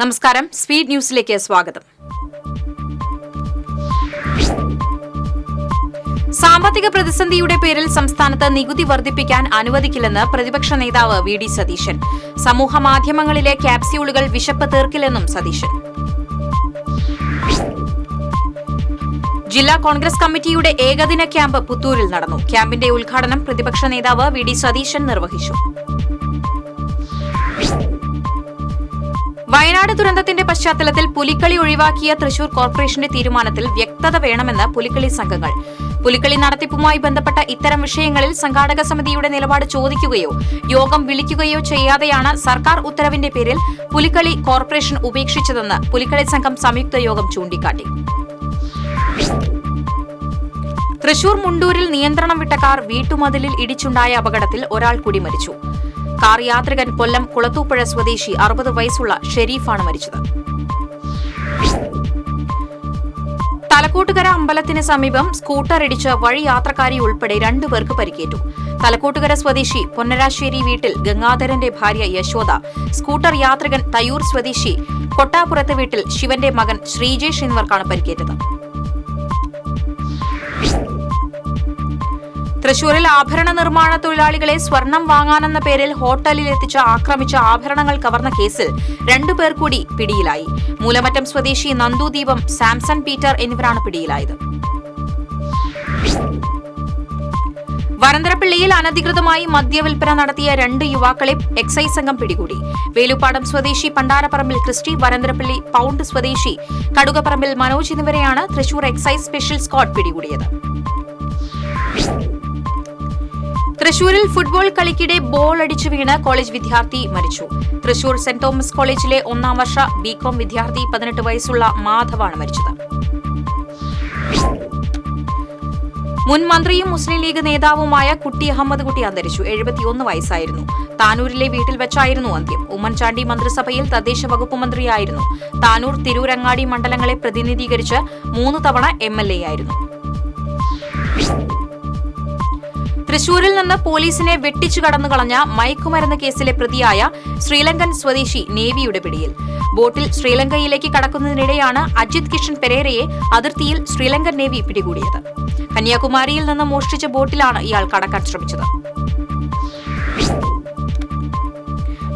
നമസ്കാരം, സ്പീഡ് ന്യൂസിലേക്ക് സ്വാഗതം. സാമ്പത്തിക പ്രതിസന്ധിയുടെ പേരിൽ സംസ്ഥാനത്ത് നികുതി വർദ്ധിപ്പിക്കാൻ അനുവദിക്കില്ലെന്ന് പ്രതിപക്ഷ നേതാവ് വി.ഡി. സതീശൻ. സമൂഹമാധ്യമങ്ങളിലെ ക്യാപ്സ്യൂളുകൾ വിശപ്പ് തീർക്കില്ലെന്നും സതീശൻ. ജില്ലാ കോൺഗ്രസ് കമ്മിറ്റിയുടെ ഏകദിന ക്യാമ്പ് പുത്തൂരിൽ നടന്നു. ക്യാമ്പിന്റെ ഉദ്ഘാടനം പ്രതിപക്ഷ നേതാവ് വി.ഡി. സതീശൻ നിർവഹിച്ചു. വയനാട് ദുരന്തത്തിന്റെ പശ്ചാത്തലത്തിൽ പുലിക്കളി ഒഴിവാക്കിയ തൃശൂർ കോർപ്പറേഷന്റെ തീരുമാനത്തിൽ വ്യക്തത വേണമെന്ന് പുലിക്കളി സംഘങ്ങൾ. പുലിക്കളി നടത്തിപ്പുമായി ബന്ധപ്പെട്ട ഇത്തരം വിഷയങ്ങളിൽ സംഘാടക സമിതിയുടെ നിലപാട് ചോദിക്കുകയോ യോഗം വിളിക്കുകയോ ചെയ്യാതെയാണ് സർക്കാർ ഉത്തരവിന്റെ പേരിൽ പുലിക്കളി കോർപ്പറേഷൻ ഉപേക്ഷിച്ചതെന്ന് പുലിക്കളി സംഘം സംയുക്ത യോഗം ചൂണ്ടിക്കാട്ടി. തൃശൂർ മുണ്ടൂരിൽ നിയന്ത്രണം വിട്ട കാർ വീട്ടുമതിലിൽ ഇടിച്ചുണ്ടായ അപകടത്തിൽ ഒരാൾ കൂടി മരിച്ചു. കാർ യാത്രികൻ കൊല്ലം കുളത്തൂപ്പുഴ സ്വദേശി 60 വയസ്സുള്ള ഷെരീഫാണ് മരിച്ചത്. തലക്കോട്ടുകര അമ്പലത്തിന് സമീപം സ്കൂട്ടർ ഇടിച്ച് വഴി യാത്രക്കാരി ഉൾപ്പെടെ 2 പേർക്ക് പരിക്കേറ്റു. തലക്കോട്ടുകര സ്വദേശി പൊന്നരാശ്ശേരി വീട്ടിൽ ഗംഗാധരന്റെ ഭാര്യ യശോദ, സ്കൂട്ടർ യാത്രികൻ തയ്യൂർ സ്വദേശി കൊട്ടാപ്പുറത്ത് വീട്ടിൽ ശിവന്റെ മകൻ ശ്രീജേഷ് എന്നിവർക്കാണ് പരിക്കേറ്റത്. തൃശൂരിൽ ആഭരണ നിർമ്മാണ തൊഴിലാളികളെ സ്വർണം വാങ്ങാനെന്ന പേരിൽ ഹോട്ടലിലെത്തിച്ച് ആക്രമിച്ച ആഭരണങ്ങൾ കവർന്ന കേസിൽ 2 പേർ കൂടി പിടിയിലായി. മൂലമറ്റം സ്വദേശി നന്ദുദീപം, സാംസൺ പീറ്റർ എന്നിവരാണ് പിടിയിലായത്. വരന്തരപ്പിള്ളിയിൽ അനധികൃതമായി മദ്യവിൽപ്പന നടത്തിയ 2 യുവാക്കളെ എക്സൈസ് സംഘം പിടികൂടി. വേലുപ്പാടം സ്വദേശി പണ്ടാരപ്പറമ്പിൽ ക്രിസ്റ്റി, വരന്തരപ്പിള്ളി പൌണ്ട് സ്വദേശി കടുകപ്പറമ്പിൽ മനോജ് എന്നിവരെയാണ് തൃശൂർ എക്സൈസ് സ്പെഷ്യൽ സ്ക്വാഡ് പിടികൂടിയത്. തൃശൂരിൽ ഫുട്ബോൾ കളിക്കിടെ ബോൾ അടിച്ചു വീണ് കോളേജ് വിദ്യാർത്ഥി മരിച്ചു. തൃശൂർ സെന്റ് തോമസ് കോളേജിലെ 1ാം വർഷ ബികോം വിദ്യാർത്ഥി 18 വയസ്സുള്ള മാധവാണ് മരിച്ചത്. മുൻ മന്ത്രിയും മുസ്ലിം ലീഗ് നേതാവുമായ കുട്ടി അഹമ്മദ് കുട്ടി അന്തരിച്ചു. 71 വയസ്സായിരുന്നു. താനൂരിലെ വീട്ടിൽ വെച്ചായിരുന്നു അന്ത്യം. ഉമ്മൻചാണ്ടി മന്ത്രിസഭയിൽ തദ്ദേശ വകുപ്പ് മന്ത്രിയായിരുന്നു. താനൂർ, തിരൂരങ്ങാടി മണ്ഡലങ്ങളെ പ്രതിനിധീകരിച്ച് 3 തവണ MLA ആയിരുന്നു. തൃശൂരിൽ നിന്ന് പോലീസിനെ വെട്ടിച്ചു കടന്നുകളഞ്ഞ മയക്കുമരുന്ന് കേസിലെ പ്രതിയായ ശ്രീലങ്കൻ സ്വദേശി നേവിയുടെ പിടിയിൽ. ബോട്ടിൽ ശ്രീലങ്കയിലേക്ക് കടക്കുന്നതിനിടെയാണ് അജിത് കിഷൻ പെരേരയെ അതിർത്തിയിൽ ശ്രീലങ്കൻ നേവി പിടികൂടിയത്. കന്യാകുമാരിയിൽ നിന്ന് മോഷ്ടിച്ച ബോട്ടിലാണ് ഇയാൾ കടക്കാൻ ശ്രമിച്ചത്.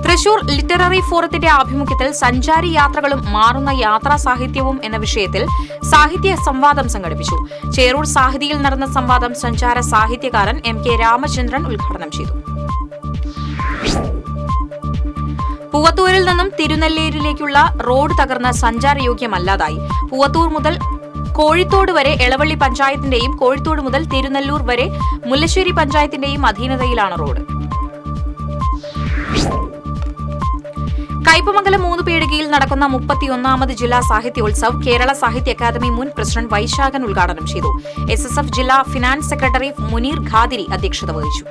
തൃശൂർ ലിറ്റററി ഫോറത്തിന്റെ ആഭിമുഖ്യത്തിൽ സഞ്ചാരി യാത്രകളും മാറുന്ന യാത്രാ സാഹിത്യവും എന്ന വിഷയത്തിൽ സാഹിത്യ സംവാദം സംഘടിപ്പിച്ചു. ചേറൂർ സാഹിതിയിൽ നടന്ന സംവാദം സഞ്ചാര സാഹിത്യകാരൻ MK രാമചന്ദ്രൻ ഉദ്ഘാടനം ചെയ്തു. പൂവത്തൂരിൽ നിന്നും തിരുനെല്ലേരിയിലേക്കുള്ള റോഡ് തകർന്ന് സഞ്ചാരയോഗ്യമല്ലാതായി. പൂവത്തൂർ മുതൽ കോഴിത്തോട് വരെ എളവള്ളി പഞ്ചായത്തിന്റെയും കോഴിത്തോട് മുതൽ തിരുനെല്ലൂർ വരെ മുല്ലശ്ശേരി പഞ്ചായത്തിന്റെയും അധീനതയിലാണ് റോഡ്. കയ്പമംഗലം 3 പീടികയിൽ നടക്കുന്ന 31ാമത് ജില്ലാ സാഹിത്യോത്സവ് കേരള സാഹിത്യ അക്കാദമി മുൻ പ്രസിഡന്റ് വൈശാഖൻ ഉദ്ഘാടനം ചെയ്തു. SSF ജില്ലാ ഫിനാൻസ് സെക്രട്ടറി മുനീർ ഖാദിരി അധ്യക്ഷത വഹിച്ചു.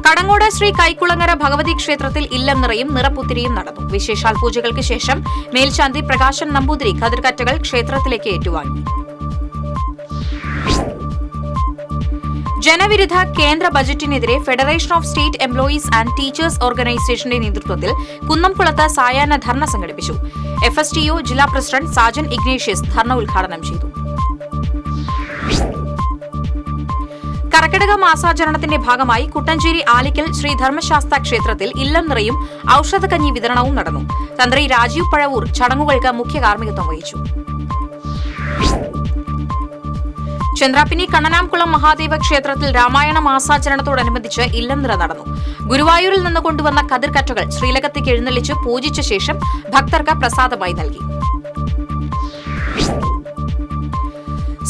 കടങ്ങോട് ശ്രീ കൈക്കുളങ്ങര ഭഗവതി ക്ഷേത്രത്തിൽ ഇല്ലം നിറയും നിറപ്പുത്തിരിയും നടന്നു. വിശേഷാൽ പൂജകൾക്ക് ശേഷം മേൽശാന്തി പ്രകാശൻ നമ്പൂതിരി കതിർക്കറ്റകൾ ക്ഷേത്രത്തിലേക്ക് ഏറ്റുവാങ്ങി. ജനവിരുദ്ധ കേന്ദ്ര ബജറ്റിനെതിരെ federation of state employees and teachers ഓർഗനൈസേഷന്റെ നേതൃത്വത്തിൽ കുന്നംകുളത്ത് സായാഹ്ന ധർണ സംഘടിപ്പിച്ചു. FSTO ജില്ലാ പ്രസിഡന്റ് സാജൻ ഇഗ്നേഷ്യസ് ധർണ ഉദ്ഘാടനം ചെയ്തു. കർക്കിടക മാസാചരണത്തിന്റെ ഭാഗമായി കുട്ടഞ്ചേരി ആലിക്കൽ ശ്രീ ധർമ്മശാസ്ത്ര ക്ഷേത്രത്തിൽ ഇല്ലം നിറയും ഔഷധകഞ്ഞി വിതരണവും നടന്നു. തന്ത്രി രാജീവ് പഴവൂർ ചടങ്ങുകൾക്ക് മുഖ്യ കാർമ്മികത്വം വഹിച്ചു. ചന്ദ്രാപ്പിനി കണ്ണനാംകുളം മഹാദേവ ക്ഷേത്രത്തിൽ രാമായണ മാസാചരണത്തോടനുബന്ധിച്ച് ഇല്ലംനിറ നടന്നു. ഗുരുവായൂരിൽ നിന്ന് കൊണ്ടുവന്ന കതിർക്കറ്റകൾ ശ്രീലകത്തേക്ക് എഴുന്നള്ളിച്ച് പൂജിച്ച ശേഷം ഭക്തർക്ക് പ്രസാദമായി നൽകി.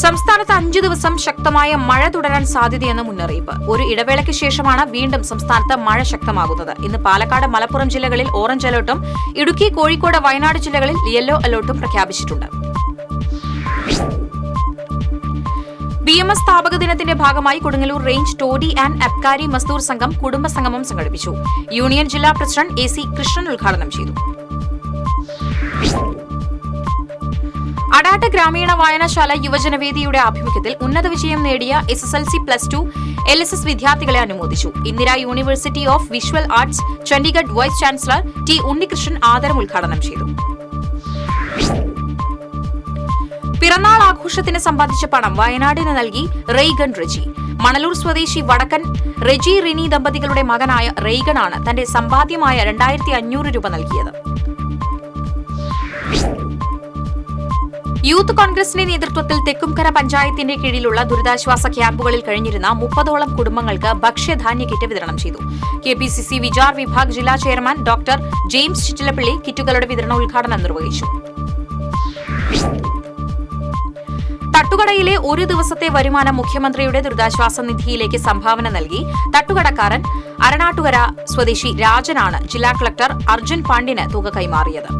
സംസ്ഥാനത്ത് 5 ദിവസം ശക്തമായ മഴ തുടരാൻ സാധ്യതയെന്ന് മുന്നറിയിപ്പ്. ഒരു ഇടവേളയ്ക്ക് ശേഷമാണ് വീണ്ടും സംസ്ഥാനത്ത് മഴ ശക്തമാകുന്നത്. ഇന്ന് പാലക്കാട്, മലപ്പുറം ജില്ലകളിൽ ഓറഞ്ച് അലർട്ടും ഇടുക്കി, കോഴിക്കോട്, വയനാട് ജില്ലകളിൽ യെല്ലോ അലർട്ടും പ്രഖ്യാപിച്ചിട്ടുണ്ട്. BMS സ്ഥാപക ദിനത്തിന്റെ ഭാഗമായി കൊടുങ്ങല്ലൂർ റേഞ്ച് ടോഡി ആൻഡ് അബ്കാരി മസ്ദൂർ സംഘം കുടുംബ സംഗമം സംഘടിപ്പിച്ചു. യൂണിയൻ ജില്ലാ പ്രസിഡന്റ് AC കൃഷ്ണൻ ഉദ്ഘാടനം ചെയ്തു. ആടാട്ട് ഗ്രാമീണ വായനശാല യുവജനവേദിയുടെ ആഭിമുഖ്യത്തിൽ ഉന്നത വിജയം നേടിയ SSLC +2 LSS വിദ്യാർത്ഥികളെ അനുമോദിച്ചു. Indira University of Visual Arts Chandigarh vice chancellor T. Unnikrishnan ആദരം ഉദ്ഘാടനം ചെയ്തു. പിറന്നാൾ ആഘോഷത്തിന് സമ്പാദിച്ച പണം വയനാടിന് നൽകി റെയ്ഗൺ റെജി. മണലൂർ സ്വദേശി വടക്കൻ റെജി റിനി ദമ്പതികളുടെ മകനായ റെയ്ഗണാണ് തന്റെ സമ്പാദ്യമായ 2500 രൂപ നൽകിയത്. യൂത്ത് കോൺഗ്രസിന്റെ നേതൃത്വത്തിൽ തെക്കുംകര പഞ്ചായത്തിന്റെ കീഴിലുള്ള ദുരിതാശ്വാസ ക്യാമ്പുകളിൽ കഴിഞ്ഞിരുന്ന 30ഓളം കുടുംബങ്ങൾക്ക് ഭക്ഷ്യധാന്യ കിറ്റ് വിതരണം ചെയ്തു. KPCC വിചാർ വിഭാഗ് ജില്ലാ ചെയർമാൻ ഡോക്ടർ ജെയിംസ് ചിറ്റിലപ്പള്ളി കിറ്റുകളുടെ വിതരണോദ്ഘാടനം നിർവഹിച്ചു. തട്ടുകടയിലെ ഒരു ദിവസത്തെ വരുമാനം മുഖ്യമന്ത്രിയുടെ ദുരിതാശ്വാസ നിധിയിലേക്ക് സംഭാവന നൽകി തട്ടുകടക്കാരൻ അരണാട്ടുകര സ്വദേശി രാജനാണ് ജില്ലാ കളക്ടർ അർജുൻ പാണ്ഡ്യന് തുക കൈമാറിയത്.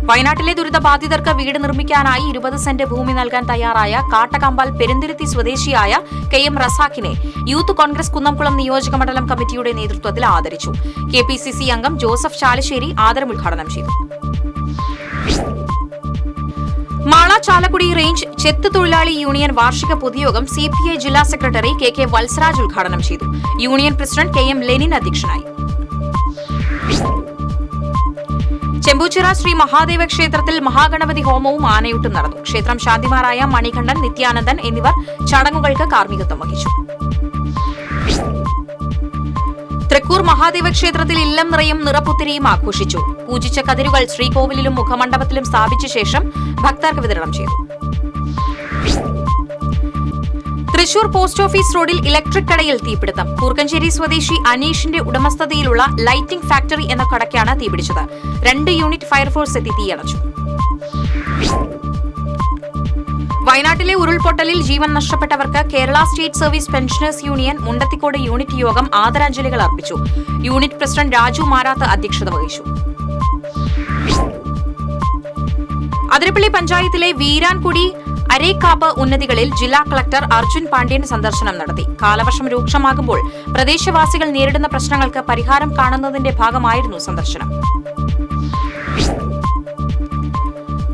വയനാട്ടിലെ ദുരിതബാധിതർക്ക് വീട് നിർമ്മിക്കാനായി 20 സെന്റ് ഭൂമി നൽകാൻ തയ്യാറായ കാട്ടകമ്പാൽ പെരുന്തിരുത്തി സ്വദേശിയായ KM റസാഖിനെ യൂത്ത് കോൺഗ്രസ് കുന്നംകുളം നിയോജക മണ്ഡലം കമ്മിറ്റിയുടെ നേതൃത്വത്തിൽ ആദരിച്ചു. KPCC അംഗം ജോസഫ് ചാലശ്ശേരി ആദരം ഉദ്ഘാടനം ചെയ്തു. മാള ചാലക്കുടി റേഞ്ച് ചെത്ത് തൊഴിലാളി യൂണിയൻ വാർഷിക പൊതുയോഗം CPI ജില്ലാ സെക്രട്ടറി KK വത്സരാജ് ഉദ്ഘാടനം ചെയ്തു. യൂണിയൻ പ്രസിഡന്റ് KM ലെനിൻ അധ്യക്ഷനായി. ചെമ്പൂച്ചിറ ശ്രീ മഹാദേവ ക്ഷേത്രത്തിൽ മഹാഗണപതി ഹോമവും ആനയൂട്ടും നടന്നു. ക്ഷേത്രം ശാന്തിമാരായ മണികണ്ഠൻ, നിത്യാനന്ദൻ എന്നിവർ ചടങ്ങുകൾക്ക് കാർമ്മികത്വം വഹിച്ചു. തൃക്കൂർ മഹാദേവ ക്ഷേത്രത്തിൽ ഇല്ലം നിറയും നിറപ്പുത്തിരിയും ആഘോഷിച്ചു. പൂജിച്ച കതിരുകൾ ശ്രീകോവിലിലും മുഖമണ്ഡപത്തിലും സ്ഥാപിച്ച ശേഷം ഭക്തർക്ക് വിതരണം ചെയ്തു. തൃശൂർ പോസ്റ്റ് ഓഫീസ് റോഡിൽ ഇലക്ട്രിക് കടയിൽ തീപിടുത്തം. കൂർക്കഞ്ചേരി സ്വദേശി അനീഷിന്റെ ഉടമസ്ഥതയിലുള്ള ലൈറ്റിംഗ് ഫാക്ടറി എന്ന കടയ്ക്കാണ് തീപിടിച്ചത്. 2 യൂണിറ്റ് ഫയർഫോഴ്സ് എത്തി തീയണച്ചു. വയനാട്ടിലെ ഉരുൾപൊട്ടലിൽ ജീവൻ നഷ്ടപ്പെട്ടവർക്ക് Kerala state service pensioners union Mundathikode unit യോഗം ആദരാഞ്ജലികൾ അർപ്പിച്ചു. യൂണിറ്റ് പ്രസിഡന്റ് രാജു മാരാത്ത് അധ്യക്ഷത വഹിച്ചു. അതിരപ്പള്ളി പഞ്ചായത്തിലെ വീരാൻകുടി അരേക്കാപ്പ് ഉന്നതികളിൽ ജില്ലാ കളക്ടർ അർജുൻ പാണ്ഡ്യൻ സന്ദർശനം നടത്തി. കാലവർഷം രൂക്ഷമാകുമ്പോൾ പ്രദേശവാസികൾ നേരിടുന്ന പ്രശ്നങ്ങൾക്ക് പരിഹാരം കാണുന്നതിന്റെ ഭാഗമായിരുന്നു സന്ദർശനം.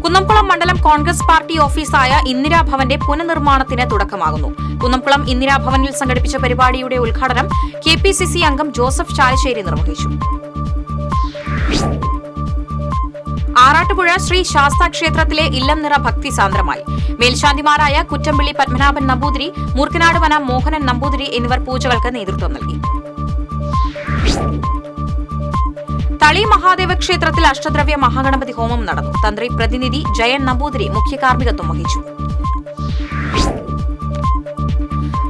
കുന്നംകുളം മണ്ഡലം കോൺഗ്രസ് പാർട്ടി ഓഫീസായ ഇന്ദിരാഭവന്റെ പുനർനിർമ്മാണത്തിന് തുടക്കമാകുന്നു. കുന്നംകുളം ഇന്ദിരാഭവനിൽ സംഘടിപ്പിച്ച പരിപാടിയുടെ ഉദ്ഘാടനം KPCC അംഗം ജോസഫ് ചാലശ്ശേരി നിർവഹിച്ചു. ആറാട്ടുപുഴ ശ്രീ ശാസ്താ ക്ഷേത്രത്തിലെ ഇല്ലം നിറ ഭക്തി സാന്ദ്രമായി. മേൽശാന്തിമാരായ കുറ്റമ്പിള്ളി പത്മനാഭൻ നമ്പൂതിരി, മൂർക്കനാട് വന മോഹനൻ നമ്പൂതിരി എന്നിവർ പൂജകൾക്ക് നേതൃത്വം നൽകി. തളി മഹാദേവ ക്ഷേത്രത്തിൽ അഷ്ടദ്രവ്യ മഹാഗണപതി ഹോമം നടന്നു. തന്ത്രി പ്രതിനിധി ജയൻ നമ്പൂതിരി മുഖ്യ കാർമ്മികത്വം വഹിച്ചു.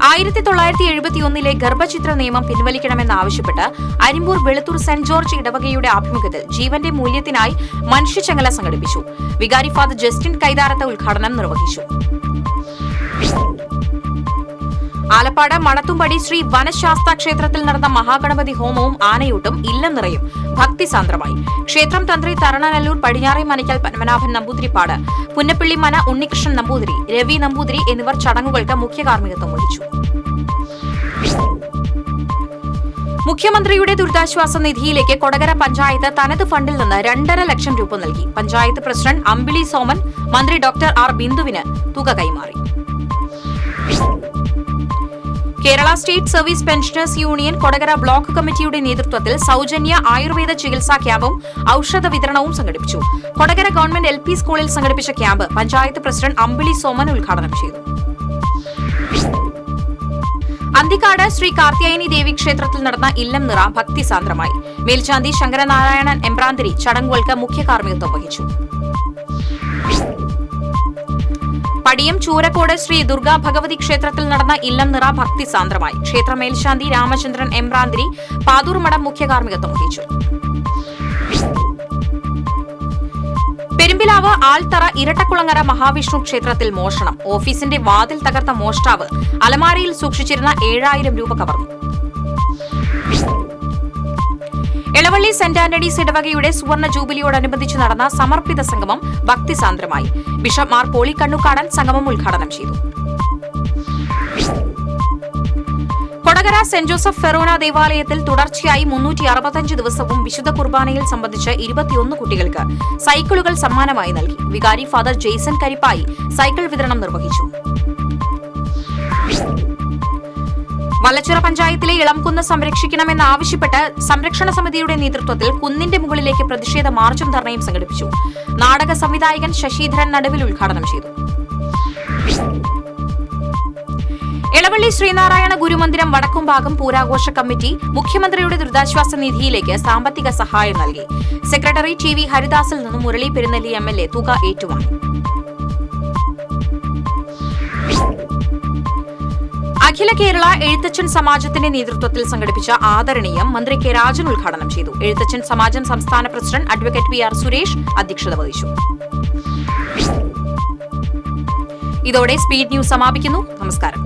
1971 ഗർഭചിത്ര നിയമം പിൻവലിക്കണമെന്നാവശ്യപ്പെട്ട് അരിമ്പൂർ വെളുത്തൂർ സെന്റ് ജോർജ് ഇടവകയുടെ ആഭിമുഖ്യത്തിൽ ജീവന്റെ മൂല്യത്തിനായി മനുഷ്യച്ചങ്ങല സംഘടിപ്പിച്ചു. വികാരി ഫാദർ ജസ്റ്റിൻ കൈതാരത്ത് ഉദ്ഘാടനം നിർവഹിച്ചു. ആലപ്പാട് മണത്തുംപടി ശ്രീ വനശാസ്ത ക്ഷേത്രത്തിൽ നടന്ന മഹാഗണപതി ഹോമവും ആനയൂട്ടും ഇല്ലം നിറയും ഭക്തിസാന്ദ്രമായി. ക്ഷേത്രം തന്ത്രി തരണനല്ലൂർ പടിഞ്ഞാറേ മനയ്ക്കൽ പത്മനാഭൻ നമ്പൂതിരിപ്പാട്, പുന്നപ്പള്ളി മന ഉണ്ണികൃഷ്ണൻ നമ്പൂതിരി, രവി നമ്പൂതിരി എന്നിവർ ചടങ്ങുകൾക്ക് മുഖ്യ കാർമ്മികത്വം വഹിച്ചു. മുഖ്യമന്ത്രിയുടെ ദുരിതാശ്വാസ നിധിയിലേക്ക് കൊടകര പഞ്ചായത്ത് തനത് ഫണ്ടിൽ നിന്ന് 2.5 ലക്ഷം രൂപ നൽകി. പഞ്ചായത്ത് പ്രസിഡന്റ് അമ്പിളി സോമൻ മന്ത്രി ഡോക്ടർ ആർ ബിന്ദുവിന് തുക കൈമാറി. Kerala state service pensioners union Kodakara block കമ്മിറ്റിയുടെ നേതൃത്വത്തിൽ സൗജന്യ ആയുർവേദ ചികിത്സാ ക്യാമ്പും ഔഷധ വിതരണവും സംഘടിപ്പിച്ചു. കൊടകര ഗവൺമെന്റ് LP സ്കൂളിൽ സംഘടിപ്പിച്ച ക്യാമ്പ് പഞ്ചായത്ത് പ്രസിഡന്റ് അമ്പിളി സോമൻ ഉദ്ഘാടനം ചെയ്തു. അന്തിക്കാട് ശ്രീ കാർത്യായനി ദേവി ക്ഷേത്രത്തിൽ നടന്ന ഇല്ലം നിറ ഭക്തിസാന്ദ്രമായി. മേൽശാന്തി ശങ്കരനാരായണൻ എമ്പ്രാന്തിരി ചടങ്ങുകൾക്ക് മുഖ്യ കാർമ്മികത്വം വഹിച്ചു. പടിയം ചൂരക്കോട് ശ്രീ ദുർഗാ ഭഗവതി ക്ഷേത്രത്തിൽ നടന്ന ഇല്ലം നിറ ഭക്തിസാന്ദ്രമായി. ക്ഷേത്ര മേൽശാന്തി രാമചന്ദ്രൻ എമ്പ്രാന്തിരി പാതൂർ മഠം മുഖ്യ കാർമ്മികത്വം വഹിച്ചു. പെരുമ്പിലാവ് ആൽത്തറ ഇരട്ടക്കുളങ്ങര മഹാവിഷ്ണു ക്ഷേത്രത്തിൽ മോഷണം. ഓഫീസിന്റെ വാതിൽ തകർത്ത മോഷ്ടാവ് അലമാരയിൽ സൂക്ഷിച്ചിരുന്ന 7000 രൂപ കവർന്നു. എളവള്ളി സെന്റ് ആന്റണീസ് ഇടവകയുടെ സുവർണ ജൂബിലിയോടനുബന്ധിച്ച് നടന്ന സമർപ്പിത സംഗമം ഭക്തിസാന്ദ്രമായി. ബിഷപ്പ് മാർ പോളി കണ്ണുക്കാടൻ സംഗമം ഉദ്ഘാടനം ചെയ്തു. കൊടകര സെന്റ് ജോസഫ് ഫെറോന ദേവാലയത്തിൽ തുടർച്ചയായി 365 ദിവസവും വിശുദ്ധ കുർബാനയിൽ സംബന്ധിച്ച് 21 കുട്ടികൾക്ക് സൈക്കിളുകൾ സമ്മാനമായി നൽകി. വികാരി ഫാദർ ജെയ്സൺ കരിപ്പായി സൈക്കിൾ വിതരണം നിർവഹിച്ചു. വല്ലച്ചിറ പഞ്ചായത്തിലെ ഇളംകുന്ന് സംരക്ഷിക്കണമെന്നാവശ്യപ്പെട്ട് സംരക്ഷണ സമിതിയുടെ നേതൃത്വത്തിൽ കുന്നിന്റെ മുകളിലേക്ക് പ്രതിഷേധ മാർച്ചും ധർണയും സംഘടിപ്പിച്ചു. നാടക സംവിധായകൻ ശശിധരൻ നടുവിൽ ഉദ്ഘാടനം ചെയ്തു. എളവള്ളി ശ്രീനാരായണ ഗുരുമന്ദിരം വടക്കുംഭാഗം പൂരാഘോഷ കമ്മിറ്റി മുഖ്യമന്ത്രിയുടെ ദുരിതാശ്വാസ നിധിയിലേക്ക് സാമ്പത്തിക സഹായം നൽകി. Secretary TV. ഹരിദാസിൽ നിന്നും മുരളി പെരുന്നെല്ലി എം.എൽ.എ. തുക ഏറ്റുവാങ്ങി. അഖില കേരള എഴുത്തച്ഛൻ സമാജത്തിന്റെ നേതൃത്വത്തിൽ സംഘടിപ്പിച്ച ആദരണീയം മന്ത്രി കെ രാജൻ ഉദ്ഘാടനം ചെയ്തു. എഴുത്തച്ഛൻ സമാജം സംസ്ഥാന പ്രസിഡന്റ് അഡ്വക്കേറ്റ് പി.ആർ. സുരേഷ് അധ്യക്ഷത വഹിച്ചു. ഇതോടെ സ്പീഡ് ന്യൂസ് സമാപിക്കുന്നു. നമസ്കാരം.